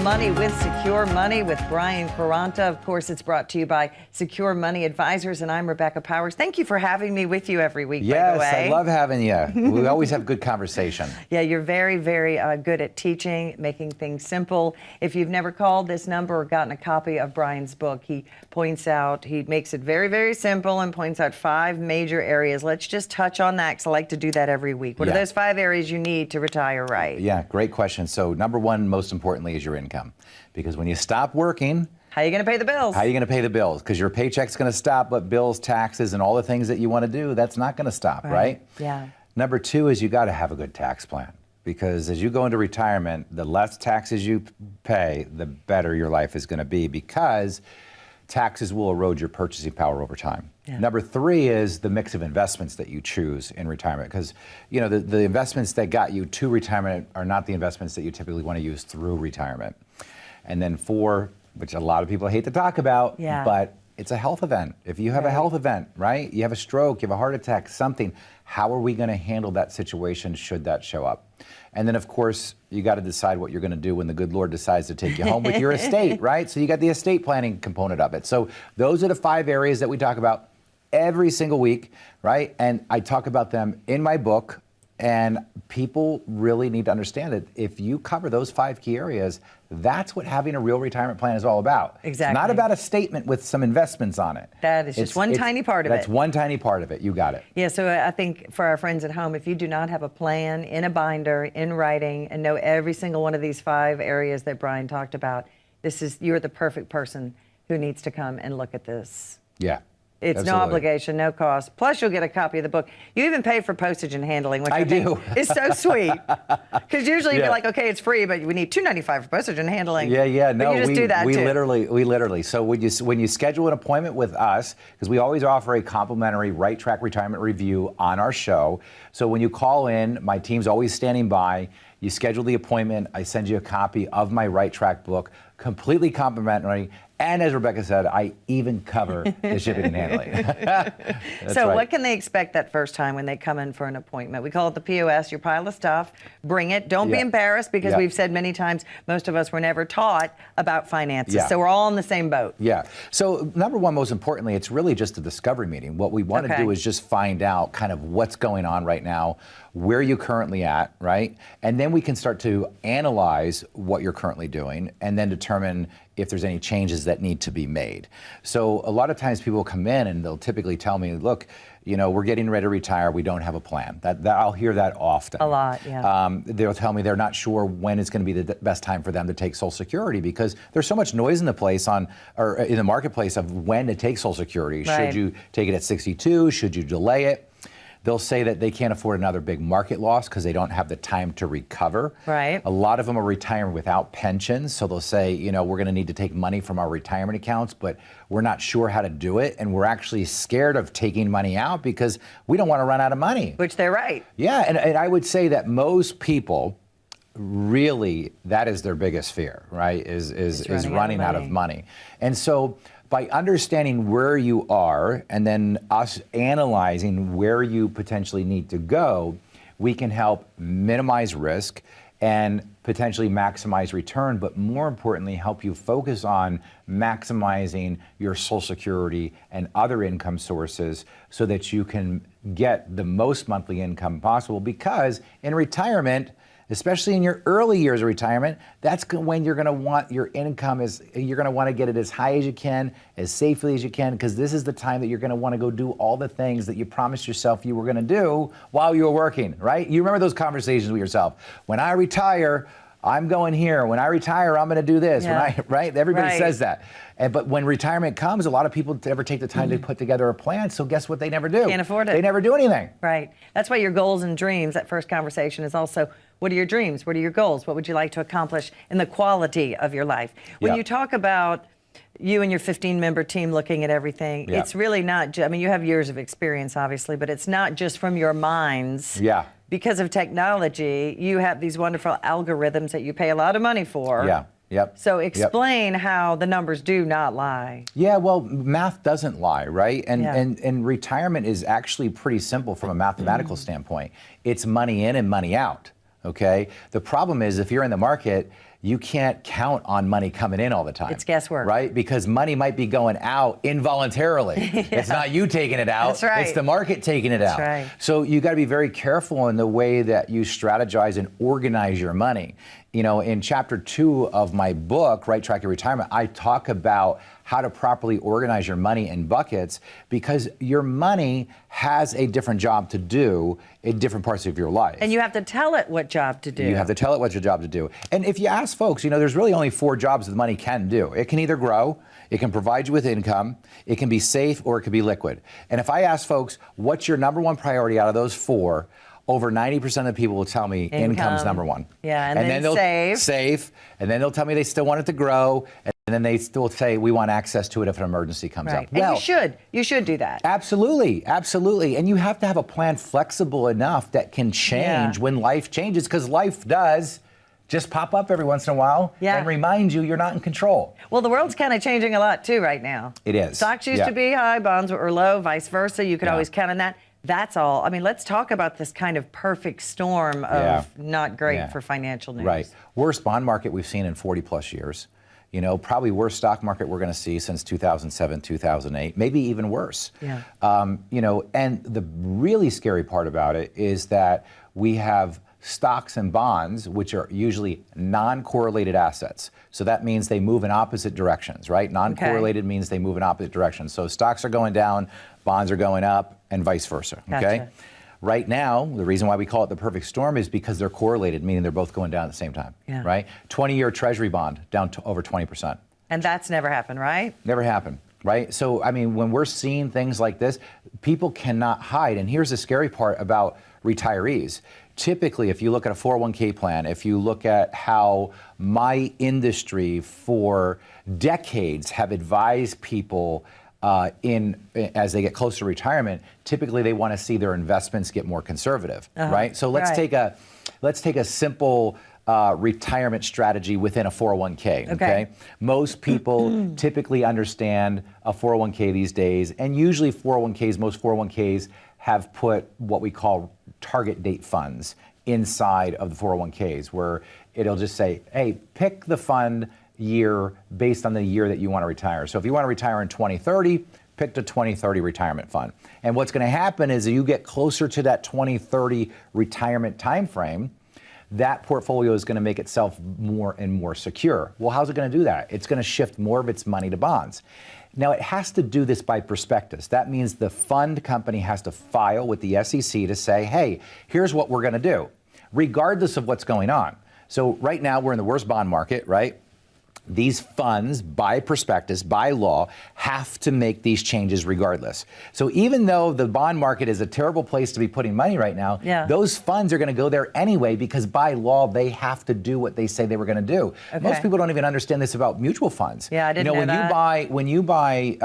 Money with Secure Money with Brian Quaranta. Of course, it's brought to you by Secure Money Advisors, and I'm Rebecca Powers. Thank you for having me with you every week, by the way. Yes, I love having you. We always have good conversation. Yeah, you're very, very good at teaching, making things simple. If you've never called this number or gotten a copy of Brian's book, he makes it very, very simple and points out 5 major areas. Let's just touch on that, because I like to do that every week. What are those 5 areas you need to retire right? Yeah, great question. So number one, most importantly, is your income. Because when you stop working, how are you going to pay the bills? How are you going to pay the bills? Because your paycheck's going to stop, but bills, taxes, and all the things that you want to do, that's not going to stop, right? Yeah. Number 2 is you got to have a good tax plan. Because as you go into retirement, the less taxes you pay, the better your life is going to be, because taxes will erode your purchasing power over time. Yeah. Number 3 is the mix of investments that you choose in retirement, because you know the investments that got you to retirement are not the investments that you typically want to use through retirement. And then 4, which a lot of people hate to talk about, but it's a health event. If you have a health event, right? You have a stroke, you have a heart attack, something, how are we going to handle that situation should that show up? And then, of course, you got to decide what you're going to do when the good Lord decides to take you home with your estate, right? So you got the estate planning component of it. So those are the 5 areas that we talk about every single week, right? And I talk about them in my book, and people really need to understand that if you cover those 5 key areas, that's what having a real retirement plan is all about. Exactly. It's not about a statement with some investments on it. That is just one tiny part of it. That's one tiny part of it. You got it. Yeah, so I think for our friends at home, if you do not have a plan in a binder, in writing, and know every single one of these 5 areas that Brian talked about, you're the perfect person who needs to come and look at this. Yeah. It's Absolutely. no obligation, no cost. Plus, you'll get a copy of the book. You even pay for postage and handling, which I think is so sweet. Because usually you'd be like, okay, it's free, but we need $2.95 for postage and handling. Yeah. No, but you just do that we too. literally. So when you schedule an appointment with us, because we always offer a complimentary Right Track Retirement Review on our show. So when you call in, my team's always standing by. You schedule the appointment. I send you a copy of my Right Track book, completely complimentary. And as Rebecca said, I even cover the shipping and handling. So what can they expect that first time when they come in for an appointment? We call it the POS, your pile of stuff. Bring it. Don't be embarrassed, because we've said many times, most of us were never taught about finances. So we're all in the same boat. Yeah. So number one, most importantly, it's really just a discovery meeting. What we want to do is just find out kind of what's going on right now, where you're currently at, right? And then we can start to analyze what you're currently doing and then determine if there's any changes that need to be made. So a lot of times people come in and they'll typically tell me, look, you know, we're getting ready to retire, we don't have a plan. That I'll hear that often. A lot, yeah. They'll tell me they're not sure when it's going to be the best time for them to take Social Security, because there's so much noise in the marketplace of when to take Social Security. Right. Should you take it at 62? Should you delay it? They'll say that they can't afford another big market loss because they don't have the time to recover. Right. A lot of them are retiring without pensions, so they'll say, you know, we're going to need to take money from our retirement accounts, but we're not sure how to do it, and we're actually scared of taking money out because we don't want to run out of money. Which they're right. Yeah, and I would say that most people, really, that is their biggest fear, right? Is running out of money. And so by understanding where you are and then us analyzing where you potentially need to go, we can help minimize risk and potentially maximize return, but more importantly, help you focus on maximizing your Social Security and other income sources so that you can get the most monthly income possible. Because in retirement, especially in your early years of retirement, that's when you're going to want your income you're going to want to get it as high as you can, as safely as you can, because this is the time that you're going to want to go do all the things that you promised yourself you were going to do while you were working, right? You remember those conversations with yourself. When I retire, I'm going here. When I retire, I'm going to do this. Yeah. Right? Everybody says that. But when retirement comes, a lot of people never take the time to put together a plan. So guess what they never do? Can't afford it. They never do anything. Right. That's why your goals and dreams, that first conversation, is also, what are your dreams? What are your goals? What would you like to accomplish in the quality of your life? When you talk about you and your 15-member team looking at everything, it's really not, I mean, you have years of experience, obviously, but it's not just from your minds. Yeah. Because of technology, you have these wonderful algorithms that you pay a lot of money for. Yeah. Yep. So explain how the numbers do not lie. Yeah, well, math doesn't lie, right? And retirement is actually pretty simple from a mathematical standpoint. It's money in and money out, okay? The problem is if you're in the market, you can't count on money coming in all the time. It's guesswork. Right? Because money might be going out involuntarily. It's not you taking it out. That's right. It's the market taking it out. Right. So you got to be very careful in the way that you strategize and organize your money. You know, in chapter 2 of my book, Right Track Your Retirement, I talk about how to properly organize your money in buckets, because your money has a different job to do in different parts of your life. And you have to tell it what job to do. You have to tell it what's your job to do. And if you ask folks, you know, there's really only 4 jobs that the money can do. It can either grow, it can provide you with income, it can be safe, or it can be liquid. And if I ask folks, what's your number 1 priority out of those 4, over 90% of the people will tell me income's number 1. Yeah, and then they'll save, and then they'll tell me they still want it to grow, and then they still say we want access to it if an emergency comes up. Well, and you should do that. Absolutely, absolutely. And you have to have a plan flexible enough that can change when life changes, because life does just pop up every once in a while and remind you you're not in control. Well, the world's kind of changing a lot too right now. It is. Stocks used to be high, bonds were low, vice versa. You could always count on that. That's all. I mean, let's talk about this kind of perfect storm of not great for financial news. Right. Worst bond market we've seen in 40 plus years. You know, probably worst stock market we're going to see since 2007, 2008, maybe even worse. Yeah. You know, and the really scary part about it is that we have stocks and bonds, which are usually non-correlated assets. So that means they move in opposite directions, right? Non-correlated means they move in opposite directions. So stocks are going down, bonds are going up, and vice versa, okay? Gotcha. Right now, the reason why we call it the perfect storm is because they're correlated, meaning they're both going down at the same time, right? 20-year Treasury bond down to over 20%. And that's never happened, right? Never happened, right? So, I mean, when we're seeing things like this, people cannot hide. And here's the scary part about retirees. Typically, if you look at a 401k plan, if you look at how my industry for decades have advised people as they get closer to retirement, typically they want to see their investments get more conservative, right? So let's take a simple retirement strategy within a 401k, okay? Most people typically understand a 401k these days, and usually most 401ks have put what we call target date funds inside of the 401ks, where it'll just say, hey, pick the fund year based on the year that you want to retire. So if you want to retire in 2030, pick the 2030 retirement fund. And what's going to happen is as you get closer to that 2030 retirement time frame, that portfolio is going to make itself more and more secure. Well, how's it going to do that? It's going to shift more of its money to bonds. Now, it has to do this by prospectus. That means the fund company has to file with the SEC to say, hey, here's what we're going to do, regardless of what's going on. So right now, we're in the worst bond market, right? These funds, by prospectus, by law, have to make these changes regardless. So even though the bond market is a terrible place to be putting money right now, those funds are going to go there anyway, because by law, they have to do what they say they were going to do. Most people don't even understand this about mutual funds. Yeah, I didn't know that. When you buy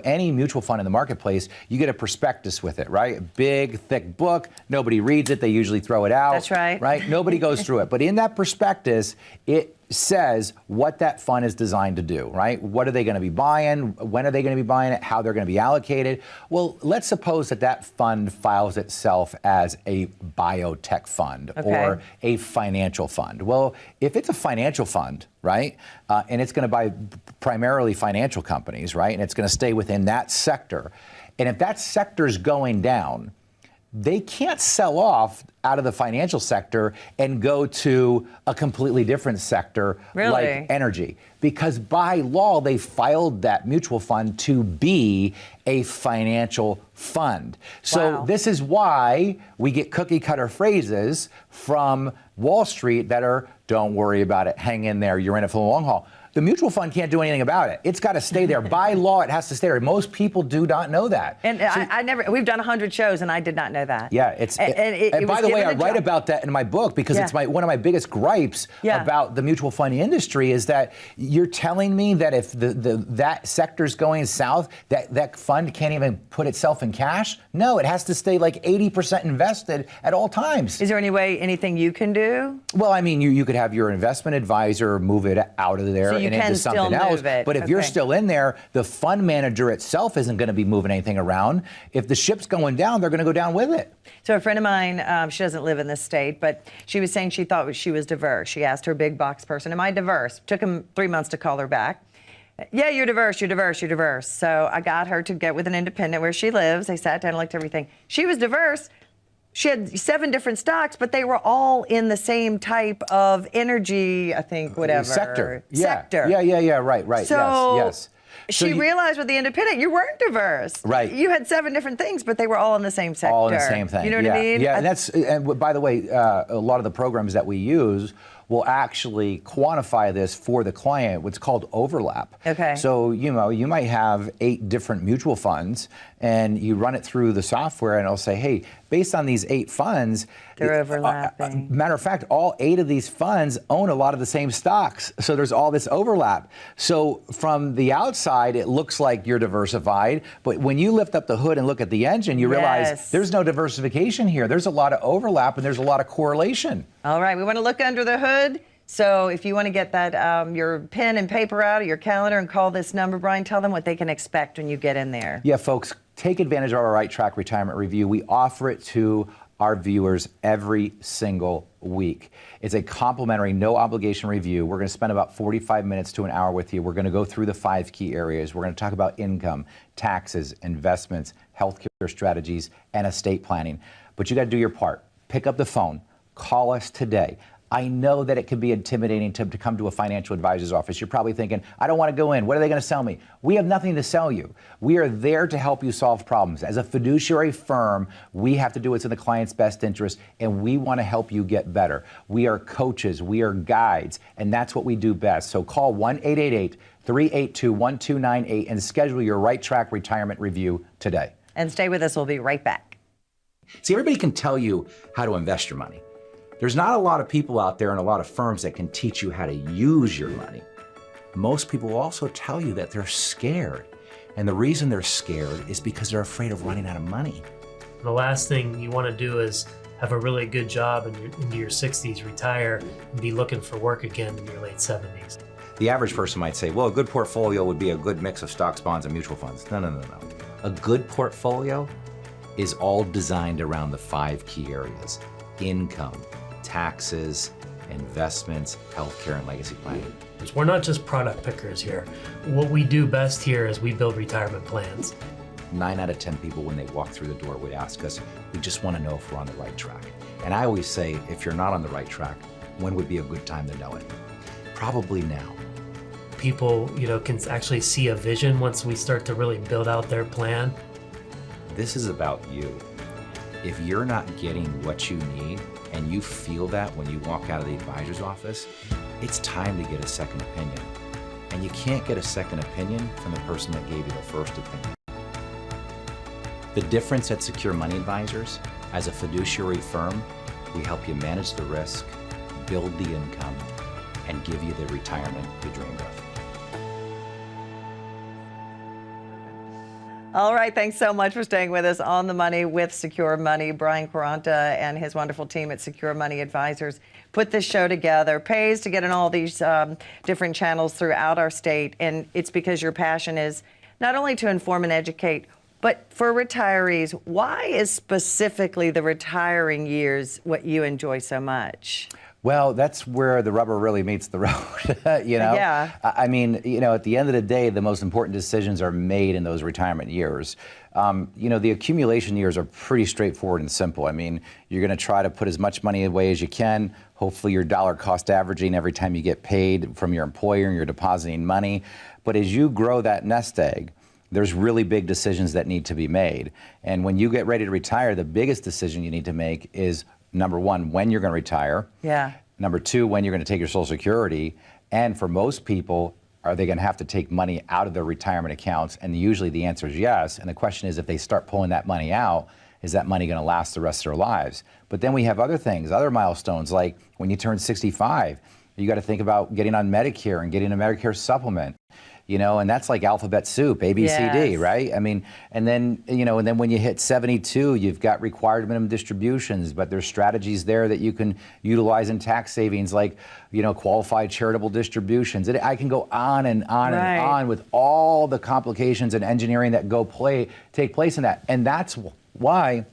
any mutual fund in the marketplace, you get a prospectus with it, right? A big, thick book. Nobody reads it. They usually throw it out. That's right. Right? Nobody goes through it. But in that prospectus, it says what that fund is designed to do, right? What are they going to be buying? When are they going to be buying it? How they're going to be allocated? Well, let's suppose that fund files itself as a biotech fund or a financial fund. Well, if it's a financial fund, right, and it's going to buy primarily financial companies, right, and it's going to stay within that sector, and if that sector's going down, they can't sell off out of the financial sector and go to a completely different sector like energy, because by law they filed that mutual fund to be a financial fund. So this is why we get cookie cutter phrases from Wall Street that are, don't worry about it, hang in there, you're in it for the long haul. The mutual fund can't do anything about it. It's got to stay there. By law, it has to stay there. Most people do not know that. And we've done 100 shows, and I did not know that. Yeah, and by the way, I write about that in my book, because it's one of my biggest gripes about the mutual fund industry is that you're telling me that if that sector's going south, that fund can't even put itself in cash? No, it has to stay like 80% invested at all times. Is there anything you can do? Well, I mean, you could have your investment advisor move it out of there. So putting it into something still else. move it. But if you're Okay. still in there, the fund manager itself isn't going to be moving anything around. If the ship's going down, they're going to go down with it. So a friend of mine, she doesn't live in this state, but she was saying she thought she was diverse. She asked her big box person, am I diverse? Took him 3 months to call her back. Yeah, you're diverse, you're diverse, you're diverse. So I got her to get with an independent where she lives. They sat down and looked at everything. She was diverse. She had 7 different stocks, but they were all in the same type of energy, I think, whatever. Sector. Sector. Yeah, right. So Yes. So she realized with the independent, you weren't diverse. Right. You had 7 different things, but they were all in the same sector. All in the same thing. You know what I mean? Yeah, and by the way, a lot of the programs that we use will actually quantify this for the client, what's called overlap. Okay. So, you might have 8 different mutual funds and you run it through the software and it'll say, hey, based on these 8 funds, They're overlapping. Matter of fact, all 8 of these funds own a lot of the same stocks. So there's all this overlap. So from the outside, it looks like you're diversified, but when you lift up the hood and look at the engine, you realize Yes. there's no diversification here. There's a lot of overlap and there's a lot of correlation. All right, we want to look under the hood. So if you want to get that, your pen and paper out of your calendar and call this number, Brian, tell them what they can expect when you get in there. Yeah, folks, take advantage of our Right Track Retirement Review. We offer it to our viewers every single week. It's a complimentary, no obligation review. We're going to spend about 45 minutes to an hour with you. We're going to go through the 5 key areas. We're going to talk about income, taxes, investments, healthcare strategies, and estate planning. But you got to do your part. Pick up the phone. Call us today. I know that it can be intimidating to come to a financial advisor's office. You're probably thinking, I don't want to go in. What are they going to sell me? We have nothing to sell you. We are there to help you solve problems. As a fiduciary firm, we have to do what's in the client's best interest, and we want to help you get better. We are coaches. We are guides, and that's what we do best. So call 1-888-382-1298 and schedule your Right Track Retirement Review today. And stay with us. We'll be right back. See, everybody can tell you how to invest your money. There's not a lot of people out there and a lot of firms that can teach you how to use your money. Most people will also tell you that they're scared. And the reason they're scared is because they're afraid of running out of money. The last thing you want to do is have a really good job into your 60s, retire, and be looking for work again in your late 70s. The average person might say, well, a good portfolio would be a good mix of stocks, bonds, and mutual funds. No. A good portfolio is all designed around the 5 key areas: income, taxes, investments, healthcare, and legacy planning. Because we're not just product pickers here. What we do best here is we build retirement plans. 9 out of 10 people, when they walk through the door, would ask us, we just want to know if we're on the right track. And I always say, if you're not on the right track, when would be a good time to know it? Probably now. People, can actually see a vision once we start to really build out their plan. This is about you. If you're not getting what you need, and you feel that when you walk out of the advisor's office, it's time to get a second opinion. And you can't get a second opinion from the person that gave you the first opinion. The difference at Secure Money Advisors, as a fiduciary firm, we help you manage the risk, build the income, and give you the retirement you dreamed of. All right, thanks so much for staying with us on The Money with Secure Money. Brian Quaranta and his wonderful team at Secure Money Advisors put this show together. Pays to get in all these different channels throughout our state, and it's because your passion is not only to inform and educate, but for retirees. Why is specifically the retiring years what you enjoy so much? Well, that's where the rubber really meets the road, Yeah. I mean, at the end of the day, the most important decisions are made in those retirement years. The accumulation years are pretty straightforward and simple. I mean, you're going to try to put as much money away as you can. Hopefully you're dollar cost averaging every time you get paid from your employer and you're depositing money. But as you grow that nest egg, there's really big decisions that need to be made. And when you get ready to retire, the biggest decision you need to make is, number 1, when you're going to retire. Yeah. Number 2, when you're going to take your Social Security. And for most people, are they going to have to take money out of their retirement accounts? And usually the answer is yes. And the question is, if they start pulling that money out, is that money going to last the rest of their lives? But then we have other things, other milestones, like when you turn 65, you got to think about getting on Medicare and getting a Medicare supplement. and that's like alphabet soup, A, B, C, D, Yes. right? I mean, and then when you hit 72, you've got required minimum distributions, but there's strategies there that you can utilize in tax savings, like, qualified charitable distributions. I can go on and on Right. and on with all the complications and engineering that take place in that. And that's why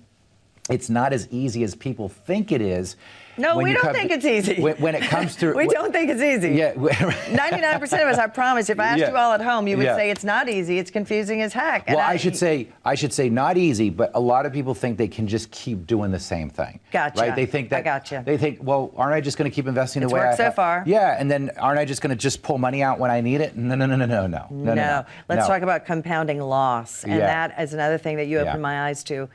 it's not as easy as people think it is. No, we don't think it's easy. When it comes to... We don't think it's easy. Yeah. 99% of us, I promise, if I asked Yeah. you all at home, you would Yeah. say it's not easy, it's confusing as heck. And Well, I should say not easy, but a lot of people think they can just keep doing the same thing. Gotcha. Right? They think that. I gotcha. They think, well, aren't I just going to keep investing It's the way worked so far. Yeah, and then aren't I just going to just pull money out when I need it? No. No. Let's talk about compounding loss. And Yeah. that is another thing that you opened Yeah. my eyes to.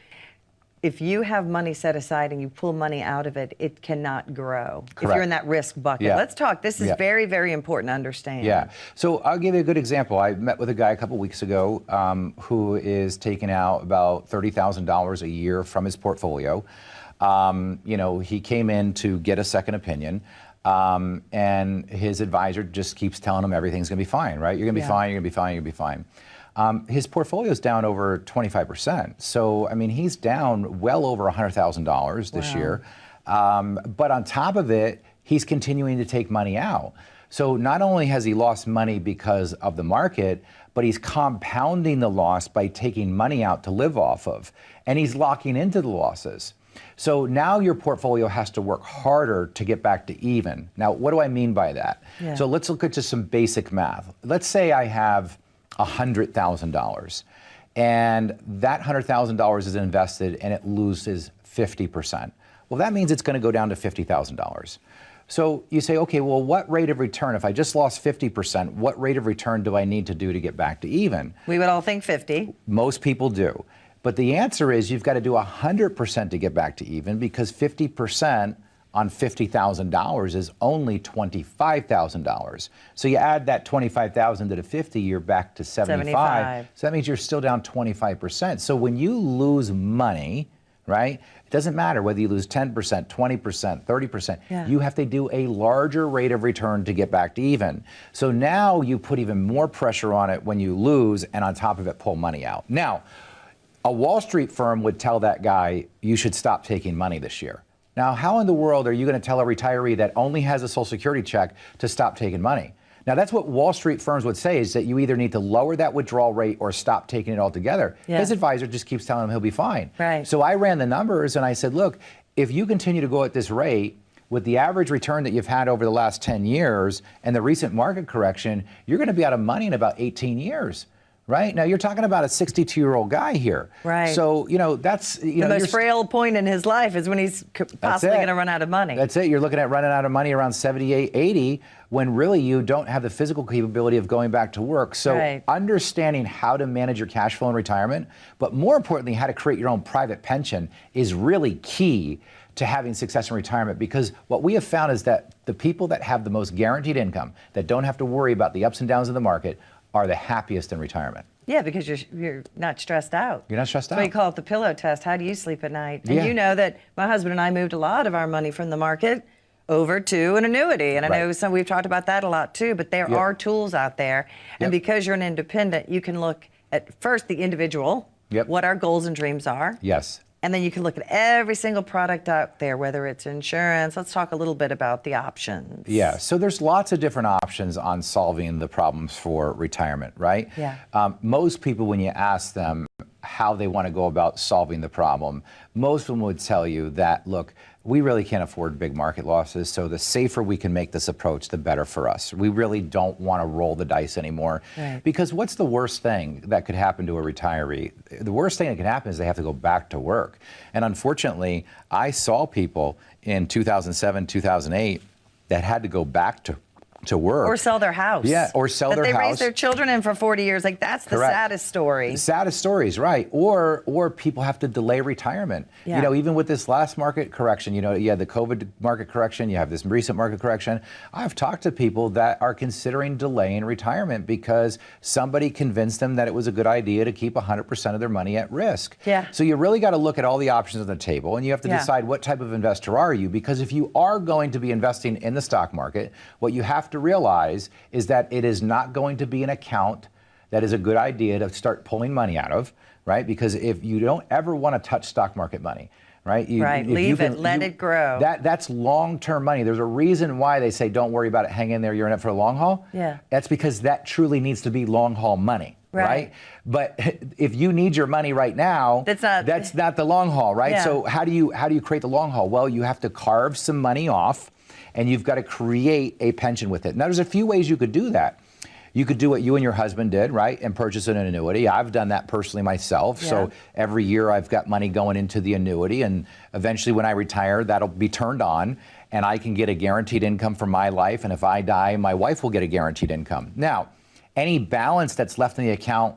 If you have money set aside and you pull money out of it, it cannot grow. If Correct. you're in that risk bucket. Yeah. Let's talk. This is Yeah. very, very important to understand. Yeah. So I'll give you a good example. I met with a guy a couple weeks ago who is taking out about $30,000 a year from his portfolio. He came in to get a second opinion. And his advisor just keeps telling him everything's going to be fine, right? You're going to be Yeah. fine, you're going to be fine, you're going to be fine. His portfolio is down over 25%. So, I mean, he's down well over $100,000 this Wow. year. But on top of it, he's continuing to take money out. So not only has he lost money because of the market, but he's compounding the loss by taking money out to live off of. And he's locking into the losses. So now your portfolio has to work harder to get back to even. Now, what do I mean by that? Yeah. So let's look at just some basic math. Let's say I have $100,000 and that $100,000 is invested and it loses 50%. Well, that means it's going to go down to $50,000. So you say, okay, well, what rate of return, if I just lost 50%, what rate of return do I need to do to get back to even? We would all think 50. Most people do. But the answer is you've got to do 100% to get back to even, because 50% on $50,000 is only $25,000. So you add that $25,000 to the 50, you're back to 75. So that means you're still down 25%. So when you lose money, right, it doesn't matter whether you lose 10%, 20%, 30%, Yeah. you have to do a larger rate of return to get back to even. So now you put even more pressure on it when you lose, and on top of it, pull money out. Now, a Wall Street firm would tell that guy, you should stop taking money this year. Now, how in the world are you going to tell a retiree that only has a Social Security check to stop taking money? Now, that's what Wall Street firms would say, is that you either need to lower that withdrawal rate or stop taking it altogether. Yeah. His advisor just keeps telling him he'll be fine. Right. So I ran the numbers and I said, look, if you continue to go at this rate, with the average return that you've had over the last 10 years and the recent market correction, you're going to be out of money in about 18 years. Right? Now, you're talking about a 62-year-old guy here. Right. So, that's... The most frail point in his life is when he's possibly going to run out of money. That's it. You're looking at running out of money around 78, 80, when really you don't have the physical capability of going back to work. So Right. understanding how to manage your cash flow in retirement, but more importantly, how to create your own private pension is really key to having success in retirement, because what we have found is that the people that have the most guaranteed income, that don't have to worry about the ups and downs of the market, are the happiest in retirement. Yeah, because you're not stressed out. You're not stressed That's why out. you call it the pillow test. How do you sleep at night? And Yeah. you know that my husband and I moved a lot of our money from the market over to an annuity. And I know Right. we've talked about that a lot too, but there Yep. are tools out there. And Yep. because you're an independent, you can look at first the individual, Yep. what our goals and dreams are. Yes. And then you can look at every single product out there, whether it's insurance. Let's talk a little bit about the options. Yeah, so there's lots of different options on solving the problems for retirement, right? Yeah. Most people, when you ask them how they want to go about solving the problem, most of them would tell you that, look, we really can't afford big market losses, so the safer we can make this approach, the better for us. We really don't want to roll the dice anymore. Right. Because what's the worst thing that could happen to a retiree? The worst thing that can happen is they have to go back to work. And unfortunately, I saw people in 2007, 2008 that had to go back to work. Or sell their house. Yeah, or sell that their they house. raised their children in for 40 years. Like, that's the Correct. saddest story. Saddest stories, right? Or people have to delay retirement. Yeah. Even with this last market correction, you had the COVID market correction, you have this recent market correction. I've talked to people that are considering delaying retirement because somebody convinced them that it was a good idea to keep 100% of their money at risk. Yeah. So you really got to look at all the options on the table, and you have to Yeah. decide what type of investor are you, because if you are going to be investing in the stock market, what you have to realize is that it is not going to be an account that is a good idea to start pulling money out of, right? Because if you don't ever want to touch stock market money, right? Leave it, let it grow. That's long-term money. There's a reason why they say don't worry about it, hang in there, you're in it for the long haul. Yeah. That's because that truly needs to be long haul money. Right. But if you need your money right now, that's not the long haul, right? Yeah. So how do you create the long haul? Well, you have to carve some money off and you've got to create a pension with it. Now there's a few ways you could do that. You could do what you and your husband did, right? And purchase an annuity. I've done that personally myself. Yeah. So every year I've got money going into the annuity, and eventually when I retire, that'll be turned on and I can get a guaranteed income for my life. And if I die, my wife will get a guaranteed income. Now, any balance that's left in the account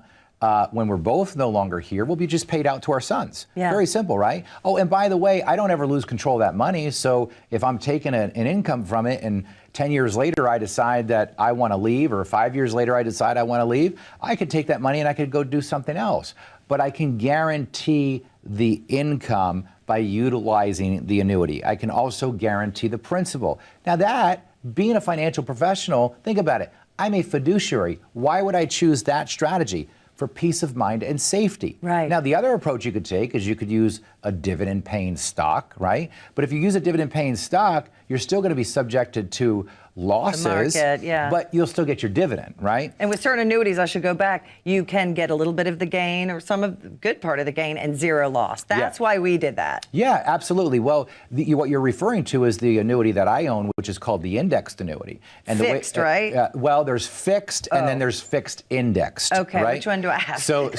when we're both no longer here will be just paid out to our sons. Yeah. Very simple, right? Oh, and by the way, I don't ever lose control of that money. So if I'm taking an income from it and 10 years later I decide that I want to leave, or 5 years later I decide I want to leave, I could take that money and I could go do something else. But I can guarantee the income by utilizing the annuity. I can also guarantee the principal. Now that, being a financial professional, think about it. I'm a fiduciary. Why would I choose that strategy? For peace of mind and safety. Right. Now, the other approach you could take is you could use a dividend-paying stock, right? But if you use a dividend-paying stock, you're still going to be subjected to losses, the market, yeah. But you'll still get your dividend, right? And with certain annuities, I should go back, you can get a little bit of the gain or some of the good part of the gain and zero loss. That's why we did that. Yeah, absolutely. Well, what you're referring to is the annuity that I own, which is called the indexed annuity. And fixed, right? Well, there's fixed and then there's fixed indexed. Okay, right? Which one do I have? So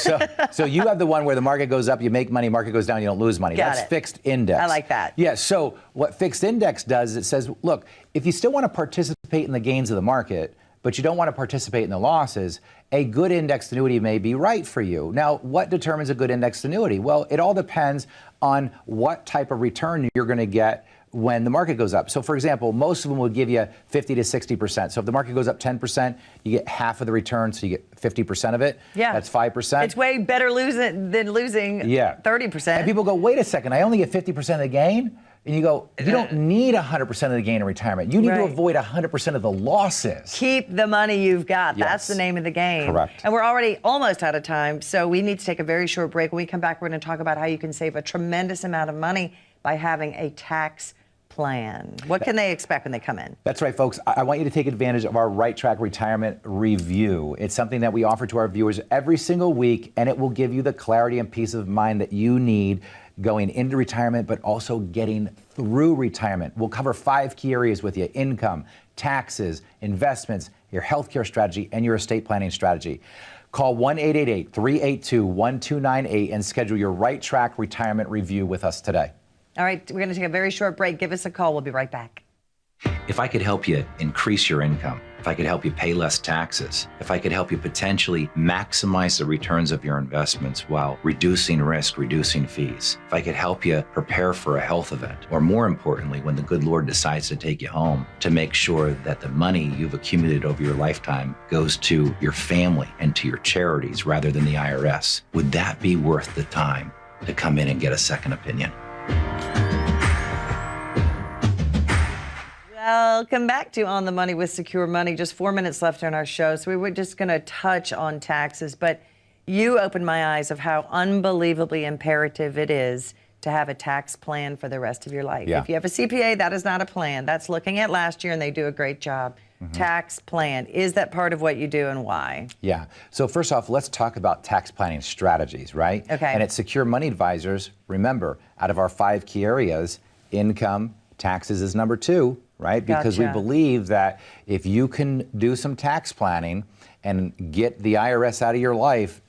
you have the one where the market goes up, you make money, market goes down, you don't lose money. That's fixed index. I like that. Yeah, so what fixed index does, it says, look, if you still want to participate in the gains of the market, but you don't want to participate in the losses, a good indexed annuity may be right for you. Now, what determines a good indexed annuity? Well, it all depends on what type of return you're going to get when the market goes up. So for example, most of them will give you 50 to 60%. So if the market goes up 10%, you get half of the return, so you get 50% of it. Yeah. That's 5%. It's way better losing than losing 30%. And people go, wait a second, I only get 50% of the gain? And you go, you don't need 100% of the gain in retirement. You need to avoid 100% of the losses. Keep the money you've got. Yes. That's the name of the game. Correct. And we're already almost out of time, so we need to take a very short break. When we come back, we're going to talk about how you can save a tremendous amount of money by having a tax plan. What can they expect when they come in? That's right, folks. I want you to take advantage of our Right Track Retirement Review. It's something that we offer to our viewers every single week, and it will give you the clarity and peace of mind that you need going into retirement, but also getting through retirement. We'll cover 5 key areas with you: income, taxes, investments, your healthcare strategy, and your estate planning strategy. Call 1-888-382-1298 and schedule your Right Track Retirement Review with us today. All right, we're going to take a very short break. Give us a call. We'll be right back. If I could help you increase your income, if I could help you pay less taxes, if I could help you potentially maximize the returns of your investments while reducing risk, reducing fees, if I could help you prepare for a health event, or more importantly, when the good Lord decides to take you home, to make sure that the money you've accumulated over your lifetime goes to your family and to your charities rather than the IRS, would that be worth the time to come in and get a second opinion? Welcome back to On the Money with Secure Money. Just 4 minutes left in our show, so we were just going to touch on taxes, but you opened my eyes of how unbelievably imperative it is to have a tax plan for the rest of your life. Yeah. If you have a CPA, that is not a plan. That's looking at last year, and they do a great job. Mm-hmm. Tax plan, is that part of what you do and why? Yeah, so first off, let's talk about tax planning strategies, right? Okay. And at Secure Money Advisors, remember, out of our 5 key areas, income, taxes is number 2. Right? Because we believe that if you can do some tax planning and get the IRS out of your life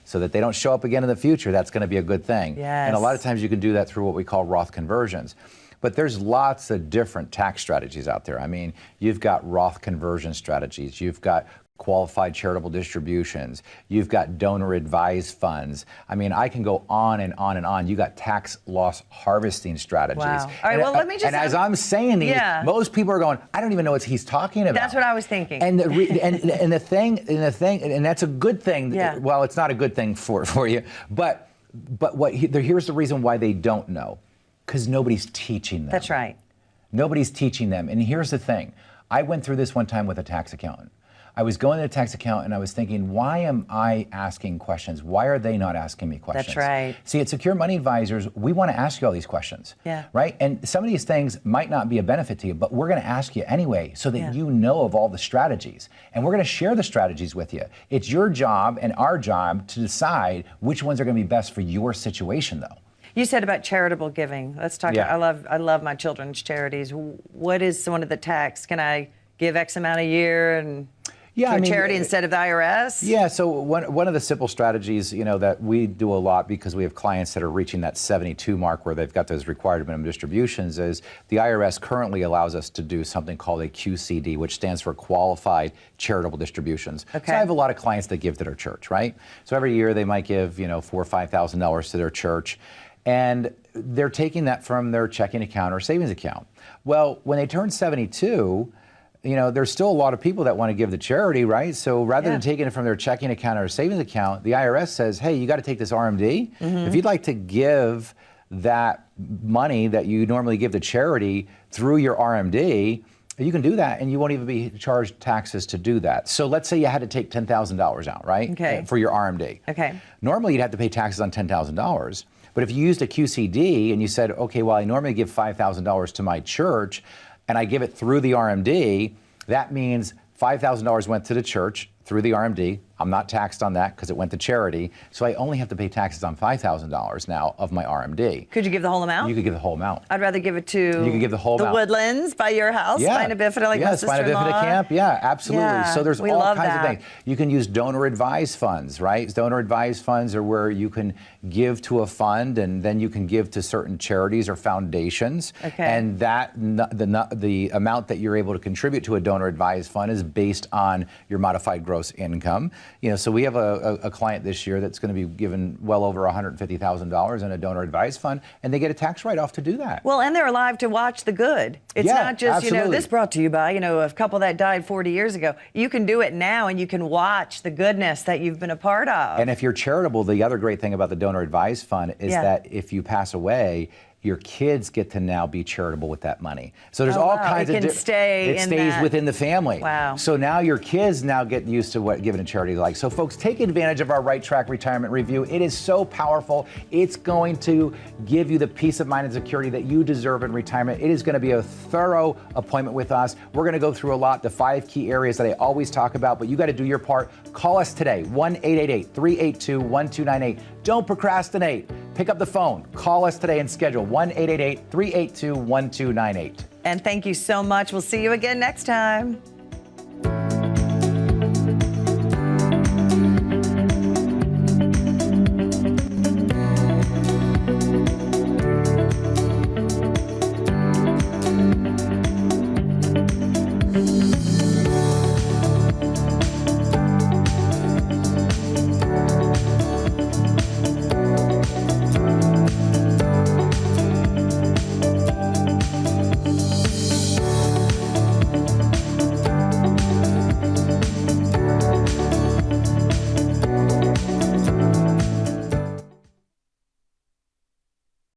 so that they don't show up again in the future, that's going to be a good thing. Yes. And a lot of times you can do that through what we call Roth conversions. But there's lots of different tax strategies out there. I mean, you've got Roth conversion strategies. You've got qualified charitable distributions. You've got donor advised funds. I mean, I can go on and on and on. You got tax loss harvesting strategies. Wow. All right, well, let me just... And as I'm saying these, most people are going, I don't even know what he's talking about. That's what I was thinking. And the thing, and that's a good thing. Yeah. Well, it's not a good thing for you, but here's the reason why they don't know. Because nobody's teaching them. That's right. Nobody's teaching them. And here's the thing. I went through this one time with a tax accountant. I was going to the tax accountant and I was thinking, why am I asking questions? Why are they not asking me questions? That's right. See, at Secure Money Advisors, we want to ask you all these questions, Yeah. right? And some of these things might not be a benefit to you, but we're going to ask you anyway so that you know of all the strategies. And we're going to share the strategies with you. It's your job and our job to decide which ones are going to be best for your situation, though. You said about charitable giving. Let's talk Yeah. about, I love my children's charities. What is one of the tax? Can I give X amount a year and to a charity instead of the IRS? Yeah, so one of the simple strategies, that we do a lot because we have clients that are reaching that 72 mark where they've got those required minimum distributions is the IRS currently allows us to do something called a QCD, which stands for Qualified Charitable Distributions. Okay. So I have a lot of clients that give to their church, right? So every year they might give, $4,000 or $5,000 to their church. And they're taking that from their checking account or savings account. Well, when they turn 72, there's still a lot of people that want to give to charity, right? So rather than taking it from their checking account or savings account, the IRS says, hey, you got to take this RMD. If you'd like to give that money that you normally give to charity through your RMD, you can do that and you won't even be charged taxes to do that. So let's say you had to take $10,000 out, right? Okay. For your RMD. Okay. Normally you'd have to pay taxes on $10,000. But if you used a QCD and you said, okay, well, I normally give $5,000 to my church and I give it through the RMD, that means $5,000 went to the church through the RMD. I'm not taxed on that because it went to charity. So I only have to pay taxes on $5,000 now of my RMD. Could you give the whole amount? You could give the whole amount. I'd rather give it to You could give the whole amount. Woodlands by your house, Spina Bifida, like my Spina sister-in-law. Bifida camp, yeah, absolutely. Yeah, So there's we all love kinds that. of things. You can use donor advised funds, right? Donor advised funds are where you can give to a fund and then you can give to certain charities or foundations. Okay. And the amount that you're able to contribute to a donor advised fund is based on your modified gross income. So we have a client this year that's going to be given well over $150,000 in a donor advised fund, and they get a tax write-off to do that. Well, and they're alive to watch the good. It's Yeah, not just, absolutely. this brought to you by, a couple that died 40 years ago. You can do it now and you can watch the goodness that you've been a part of. And if you're charitable, the other great thing about the donor advised fund is that if you pass away, your kids get to now be charitable with that money. So there's all kinds of it stays within the family. Wow. So now your kids now get used to what giving to charity is like. So folks, take advantage of our Right Track Retirement Review. It is so powerful. It's going to give you the peace of mind and security that you deserve in retirement. It is going to be a thorough appointment with us. We're going to go through a lot, the 5 key areas that I always talk about, but you got to do your part. Call us today, 1-888-382-1298. Don't procrastinate. Pick up the phone. Call us today and schedule 1-888-382-1298. And thank you so much. We'll see you again next time.